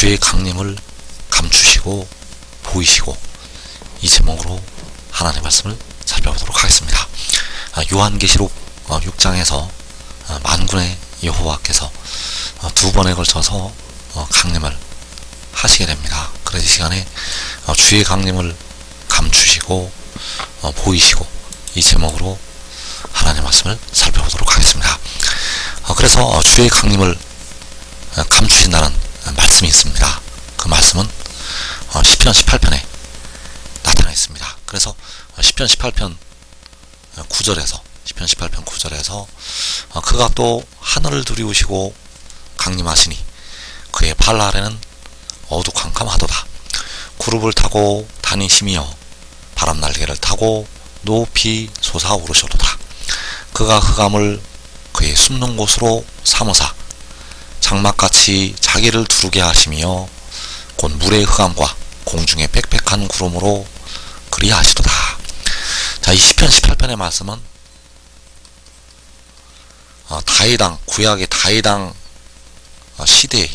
주의 강림을 감추시고 보이시고, 이 제목으로 하나님의 말씀을 살펴보도록 하겠습니다. 요한계시록 6장에서 만군의 여호와께서 두 번에 걸쳐서 강림을 하시게 됩니다. 그래서 이 시간에 주의 강림을 감추시고 보이시고, 이 제목으로 하나님의 말씀을 살펴보도록 하겠습니다. 그래서 주의 강림을 감추신다는 말씀이 있습니다. 그 말씀은 시편 18편에 나타나 있습니다. 그래서 시편 18편 9절에서 그가 또 하늘을 두리우시고 강림하시니 그의 발 아래는 어두캄캄하도다. 구룹을 타고 다니시며 바람 날개를 타고 높이 솟아오르셔도다. 그가 흑암을 그의 숨는 곳으로 삼으사 장막같이 자기를 두르게 하시며 곧 물의 흑암과 공중의 빽빽한 구름으로 그리하시도다. 자, 이 시편 18편의 말씀은 다윗왕, 구약의 다윗왕 시대에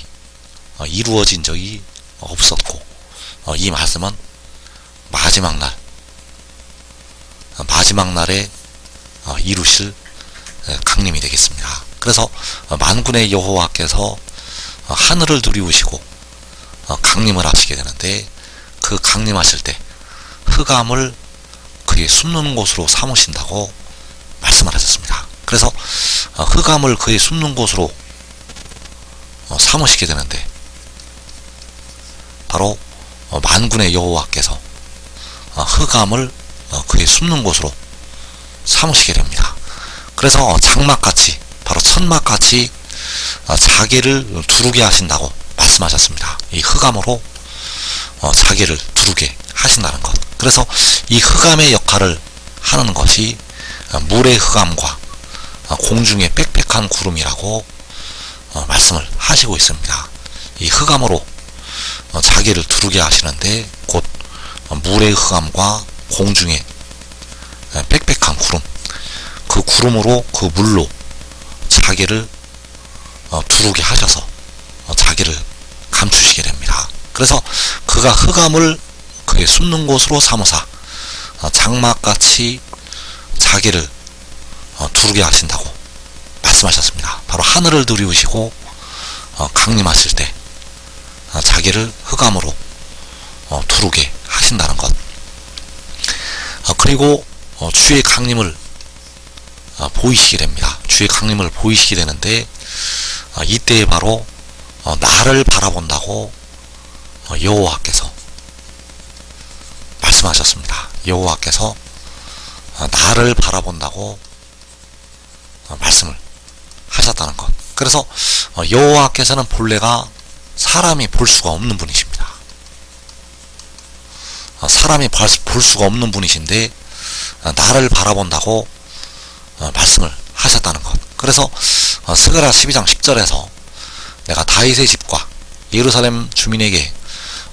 이루어진 적이 없었고, 이 말씀은 마지막 날에 이루실 강림이 되겠습니다. 그래서 만군의 여호와께서 하늘을 두리우시고 강림을 하시게 되는데, 그 강림하실 때 흑암을 그의 숨는 곳으로 삼으신다고 말씀을 하셨습니다. 그래서 흑암을 그의 숨는 곳으로 삼으시게 되는데, 바로 만군의 여호와께서 흑암을 그의 숨는 곳으로 삼으시게 됩니다. 그래서 장막같이, 바로 천막같이 자기를 두르게 하신다고 말씀하셨습니다. 이 흑암으로 자기를 두르게 하신다는 것. 그래서 이 흑암의 역할을 하는 것이 물의 흑암과 공중의 빽빽한 구름이라고 말씀을 하시고 있습니다. 이 흑암으로 자기를 두르게 하시는데, 곧 물의 흑암과 공중의 빽빽한 구름, 그 구름으로, 그 물로 자기를 두르게 하셔서 자기를 감추시게 됩니다. 그래서 그가 흑암을 그의 숨는 곳으로 삼으사 장막같이 자기를 두르게 하신다고 말씀하셨습니다. 바로 하늘을 두리우시고 강림하실 때 자기를 흑암으로 두르게 하신다는 것. 그리고 주의 강림을 보이시게 됩니다. 주의 강림을 보이시게 되는데, 이때에 바로 나를 바라본다고 여호와께서 말씀하셨습니다. 여호와께서 나를 바라본다고 말씀을 하셨다는 것. 그래서 여호와께서는 본래가 사람이 볼 수가 없는 분이십니다. 사람이 볼 수가 없는 분이신데 나를 바라본다고 말씀을 하셨다는 것. 그래서 스가랴 12장 10절에서 내가 다윗의 집과 예루살렘 주민에게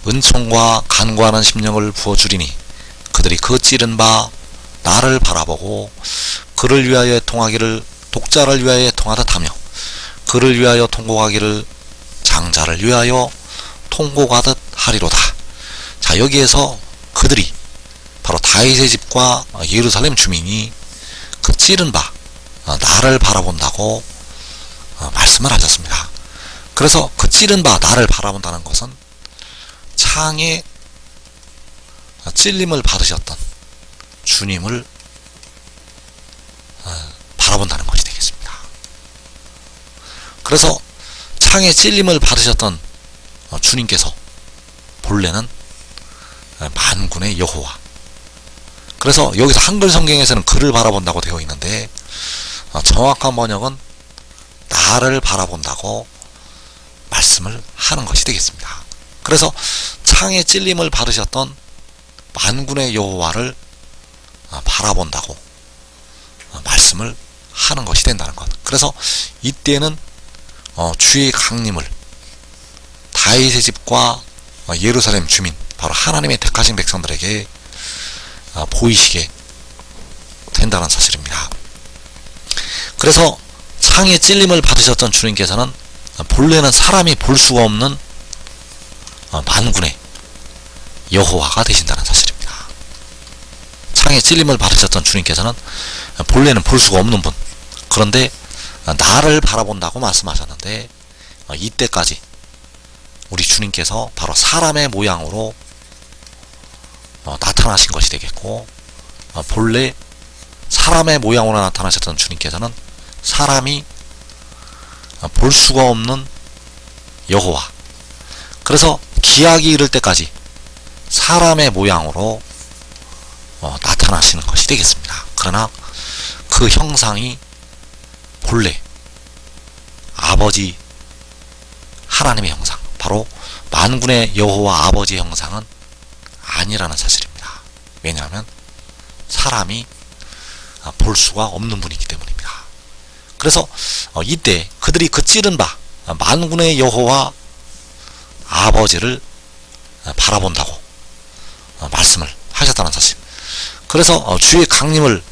은총과 간구하는 심령을 부어주리니 그들이 그 찌른 바 나를 바라보고 그를 위하여 통하기를 독자를 위하여 통하듯 하며 그를 위하여 통곡하기를 장자를 위하여 통곡하듯 하리로다. 자, 여기에서 그들이 바로 다윗의 집과 예루살렘 주민이 그 찌른 바 나를 바라본다고 말씀을 하셨습니다. 그래서 그 찌른 바 나를 바라본다는 것은 창에 찔림을 받으셨던 주님을 바라본다는 것이 되겠습니다. 그래서 창에 찔림을 받으셨던 주님께서 본래는 만군의 여호와. 그래서 여기서 한글 성경에서는 그를 바라본다고 되어 있는데, 정확한 번역은 나를 바라본다고 말씀을 하는 것이 되겠습니다. 그래서 창에 찔림을 받으셨던 만군의 여호와를 바라본다고 말씀을 하는 것이 된다는 것. 그래서 이때는 주의 강림을 다윗의 집과 예루살렘 주민, 바로 하나님의 택하신 백성들에게 보이시게 된다는 사실입니다. 그래서 창에 찔림을 받으셨던 주님께서는 본래는 사람이 볼 수가 없는 만군의 여호와가 되신다는 사실입니다. 창에 찔림을 받으셨던 주님께서는 본래는 볼 수가 없는 분, 그런데 나를 바라본다고 말씀하셨는데 이때까지 우리 주님께서 바로 사람의 모양으로 나타나신 것이 되겠고, 본래 사람의 모양으로 나타나셨던 주님께서는 사람이 볼 수가 없는 여호와, 그래서 기약이 이를 때까지 사람의 모양으로 나타나시는 것이 되겠습니다. 그러나 그 형상이 본래 아버지 하나님의 형상, 바로 만군의 여호와 아버지의 형상은 아니라는 사실입니다. 왜냐하면 사람이 볼 수가 없는 분이기 때문입니다. 그래서 이때 그들이 그 찌른 바 만군의 여호와 아버지를 바라본다고 말씀을 하셨다는 사실. 그래서 주의 강림을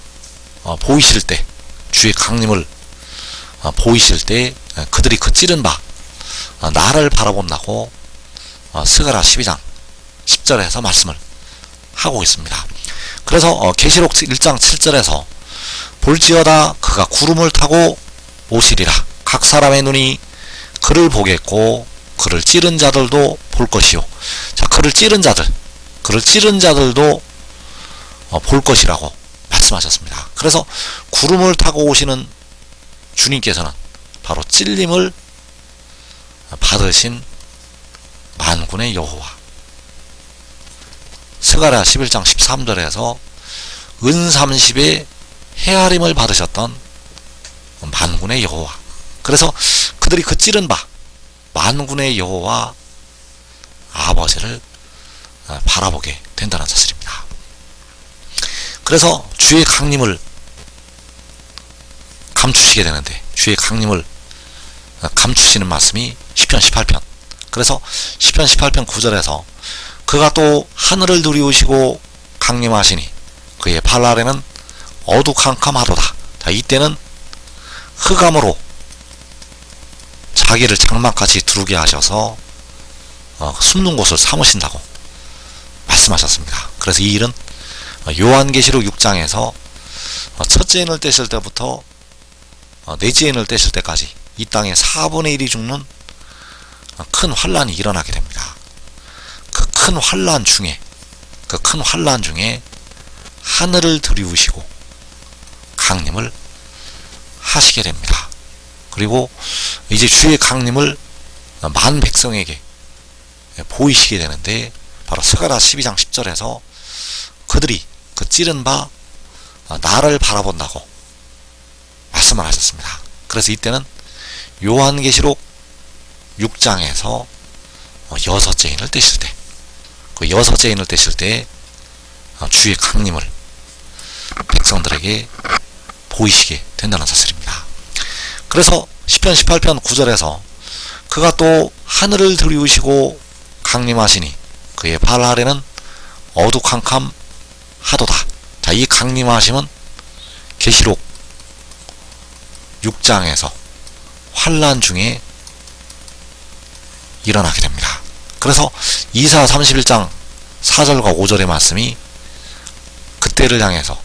보이실 때, 주의 강림을 보이실 때 그들이 그 찌른 바 나를 바라본다고 스가랴 12장 10절에서 말씀을 하고 있습니다. 그래서 계시록 1장 7절에서 볼지어다 그가 구름을 타고 오시리라. 각 사람의 눈이 그를 보겠고 그를 찌른 자들도 볼 것이요. 자, 그를 찌른 자들도 볼 것이라고 말씀하셨습니다. 그래서 구름을 타고 오시는 주님께서는 바로 찔림을 받으신 만군의 여호와, 스가랴 11장 13절에서 은30의 헤아림을 받으셨던 만군의 여호와, 그래서 그들이 그 찌른 바 만군의 여호와 아버지를 바라보게 된다는 사실입니다. 그래서 주의 강림을 감추시게 되는데, 주의 강림을 감추시는 말씀이 시편 18편, 그래서 시편 18편 9절에서 그가 또 하늘을 두리우시고 강림하시니 그의 발 아래는 어두캄캄하도다. 자, 이때는 흑암으로 자기를 장막같이 두르게 하셔서 숨는 곳을 삼으신다고 말씀하셨습니다. 그래서 이 일은 요한계시록 6장에서 첫째 인을 떼실 때부터 넷째 인을 떼실 때까지 이 땅에 4분의 1이 죽는 큰 환란이 일어나게 됩니다. 그 큰 환란 중에 하늘을 들이우시고 강림을 하시게 됩니다. 그리고 이제 주의 강림을 만 백성에게 보이시게 되는데, 바로 스가랴 12장 10절에서 그들이 그 찌른 바 나를 바라본다고 말씀을 하셨습니다. 그래서 이때는 요한계시록 6장에서 여섯째 인을 떼실 때, 그 여섯째 인을 떼실 때 주의 강림을 백성들에게 보이시게 된다는 사실입니다. 그래서 시편 18편 9절에서 그가 또 하늘을 들이우시고 강림하시니 그의 발 아래는 어두캄캄하도다. 자, 이 강림하심은 계시록 6장에서 환란 중에 일어나게 됩니다. 그래서 이사 31장 4절과 5절의 말씀이 그때를 향해서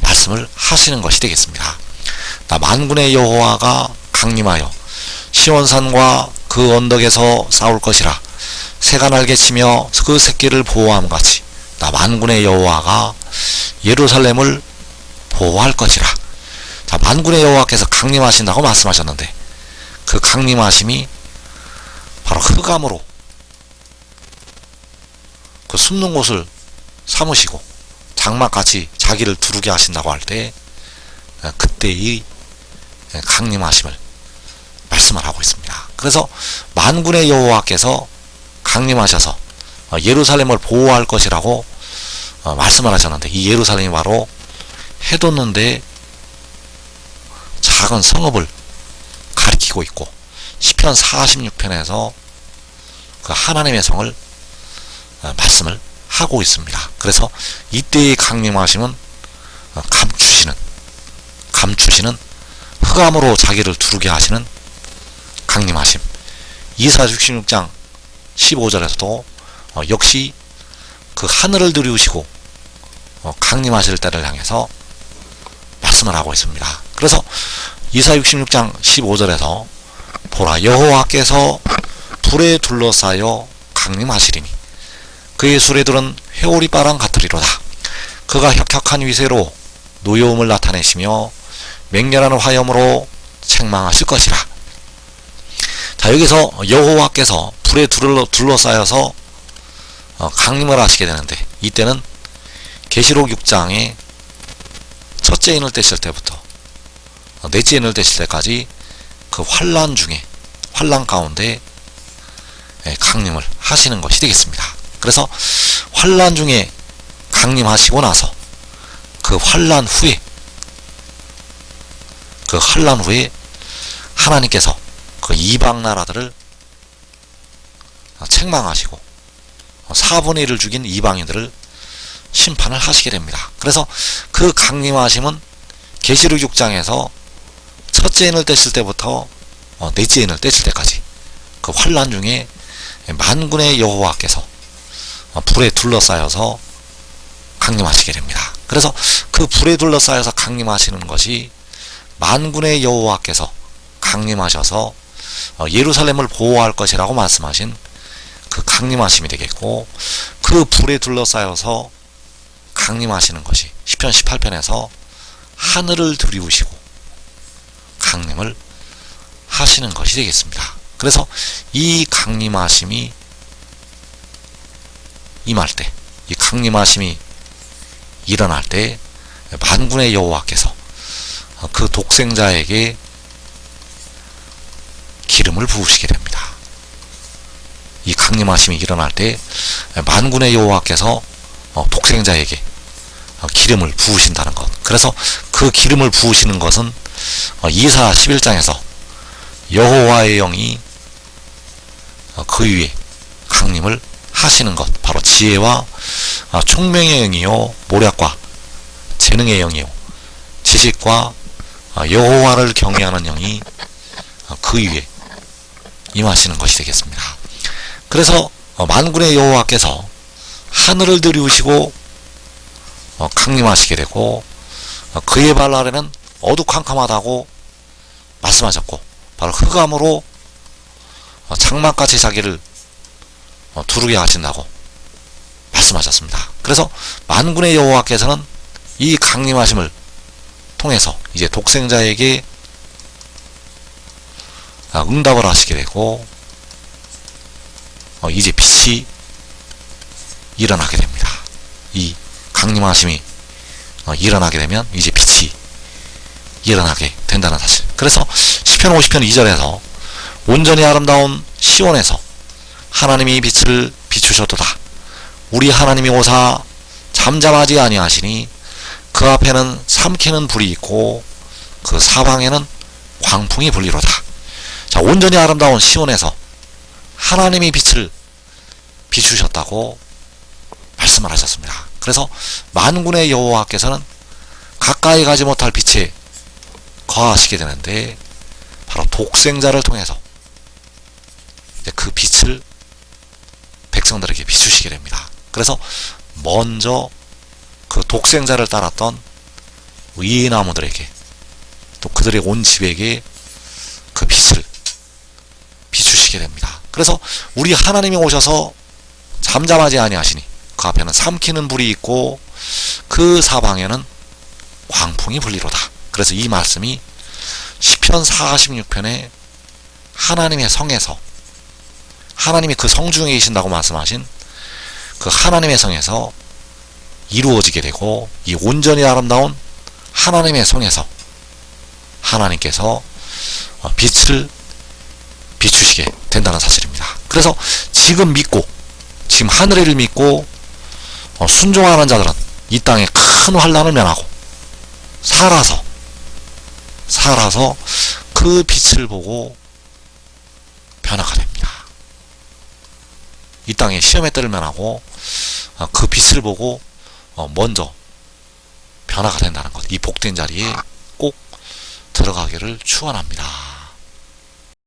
말씀을 하시는 것이 되겠습니다. 나 만군의 여호와가 강림하여 시온산과 그 언덕에서 싸울 것이라. 새가 날개치며 그 새끼를 보호함 같이 나 만군의 여호와가 예루살렘을 보호할 것이라. 자, 만군의 여호와께서 강림하신다고 말씀하셨는데, 그 강림하심이 바로 흑암으로 그 숨는 곳을 삼으시고 장막같이 자기를 두르게 하신다고 할 때, 그때의 강림하심을 말씀을 하고 있습니다. 그래서 만군의 여호와께서 강림하셔서 예루살렘을 보호할 것이라고 말씀을 하셨는데, 이 예루살렘이 바로 해돋는데 작은 성읍을 가리키고 있고, 시편 46편에서 그 하나님의 성을 말씀을 하고 있습니다. 그래서 이때의 강림하심은 감추시는 흑암으로 자기를 두르게 하시는 강림하심. 이사 66장 15절에서도 역시 그 하늘을 들이우시고 강림하실 때를 향해서 말씀을 하고 있습니다. 그래서 이사 66장 15절에서 보라 여호와께서 불에 둘러싸여 강림하시리니 그의 수레들은 회오리바람 같으리로다. 그가 혁혁한 위세로 노여움을 나타내시며 맹렬한 화염으로 책망하실 것이라. 자, 여기서 여호와께서 불에 둘러싸여서 강림을 하시게 되는데, 이때는 계시록 6장에 첫째 인을 떼실 때부터 넷째 인을 떼실 때까지 그 환란 중에, 환란 가운데 강림을 하시는 것이 되겠습니다. 그래서 환란 중에 강림하시고 나서 그 환란 후에 하나님께서 그 이방 나라들을 책망하시고 4분의 1을 죽인 이방인들을 심판을 하시게 됩니다. 그래서 그 강림하심은 계시록 6장에서 첫째 인을 떼실 때부터 넷째 인을 떼실 때까지 그 환란 중에 만군의 여호와께서 불에 둘러싸여서 강림하시게 됩니다. 그래서 그 불에 둘러싸여서 강림하시는 것이 만군의 여호와께서 강림하셔서 예루살렘을 보호할 것이라고 말씀하신 그 강림하심이 되겠고, 그 불에 둘러싸여서 강림하시는 것이 시편 18편에서 하늘을 들이우시고 강림을 하시는 것이 되겠습니다. 그래서 이 강림하심이 임할 때, 이 강림하심이 일어날 때 만군의 여호와께서 그 독생자에게 기름을 부으시게 됩니다. 이 강림하심이 일어날 때 만군의 여호와께서 독생자에게 기름을 부으신다는 것. 그래서 그 기름을 부으시는 것은 이사 11장에서 여호와의 영이 그 위에 강림을 하시는 것, 바로 지혜와 총명의 영이요 모략과 재능의 영이요 지식과 여호와를 경외하는 영이 그 위에 임하시는 것이 되겠습니다. 그래서 만군의 여호와께서 하늘을 들이우시고 강림하시게 되고, 그의 발 아래는 어두캄캄하다고 말씀하셨고, 바로 흑암으로 장막같이 자기를 두르게 하신다고 말씀하셨습니다. 그래서 만군의 여호와께서는 이 강림하심을 통해서 이제 독생자에게 응답을 하시게 되고, 이제 빛이 일어나게 됩니다. 이 강림하심이 일어나게 되면 이제 빛이 일어나게 된다는 사실. 그래서 시편 50편 2절에서 온전히 아름다운 시온에서 하나님이 빛을 비추셨도다. 우리 하나님이 오사 잠잠하지 아니하시니 그 앞에는 삼키는 불이 있고 그 사방에는 광풍이 불리로다. 자, 온전히 아름다운 시온에서 하나님이 빛을 비추셨다고 말씀을 하셨습니다. 그래서 만군의 여호와께서는 가까이 가지 못할 빛에 거하시게 되는데, 바로 독생자를 통해서 그 빛을 백성들에게 비추시게 됩니다. 그래서 먼저 그 독생자를 따랐던 의의 나무들에게, 또 그들의 온 집에게 그 빛을 비추시게 됩니다. 그래서 우리 하나님이 오셔서 잠잠하지 아니하시니 그 앞에는 삼키는 불이 있고 그 사방에는 광풍이 불리로다. 그래서 이 말씀이 시편 46편에 하나님의 성에서, 하나님이 그 성 중에 계신다고 말씀하신 그 하나님의 성에서 이루어지게 되고, 이 온전히 아름다운 하나님의 성에서 하나님께서 빛을 비추시게 된다는 사실입니다. 그래서 지금 믿고, 지금 하늘을 믿고 순종하는 자들은 이 땅에 큰 환난을 면하고 살아서 그 빛을 보고 변화가 됩니다. 이 땅에 시험의 때를 면하고 그 빛을 보고 먼저 변화가 된다는 것, 이 복된 자리에 꼭 들어가기를 축원합니다.